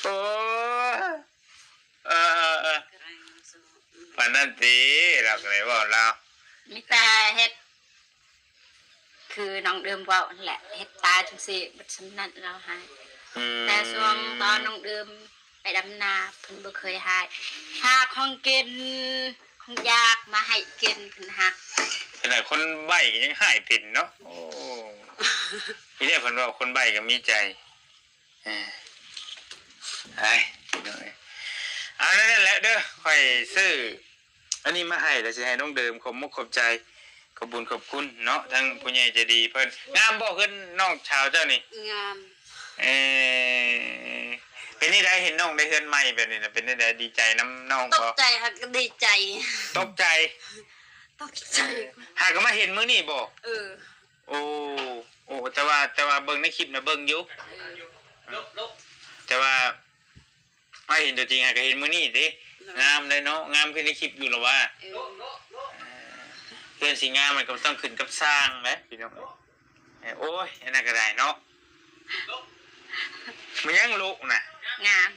อ้เออปานนั้นสิเราก็เลยบอกเรามิตาเฮ็ดคือน้องเดิมว่าแหละเฮ็ดตาจังซี่บัดสำนักเราหายแต่ช่วงตอนน้องเดิมไปดำนาเพิ่นบ่เคยหายหาของกินของยากมาให้กินเพิ่นหักขนาดคนใบ้ก็ยังหายเป็นเนาะโอ้ทีนี้เพิ่นว่าคนใบ้ก็มีใจไอ้นั่นแหละเด้อค่อยซื้ออันนี้มาให้แล้วสิให้น้องเดิมขอบมุกขอบใจขอบบุญขอบคุณเนาะทั้งผู้ใหญ่ใจดีเพิ่นงามบ่ขึ้นน้องชาวเจ้านี่งามเป็นนี่ได้เห็นน้องได้เฮือนใหม่แบบนี้นะเป็นนี่ได้ดีใจน้ำน้องตกใจค่ะก็ดีใจตกใจหากมาเห็นมื้อนี่บ่โอ้แต่ว่าเบิ่งในคลิปนะเบิ่งอยู่แต่ว่าไม่เห็นตัวจริงก็เห็นมื้อนี่สิงามเลยเนาะงามขึ้นในคลิปอยู่หรอว่าเพื่อนสิงามมันก็ต้องขึ้นกับสร้างนะพี่น้องโอ้ยอันนั้นก็ได้เนาะมันยังลุกนะงาม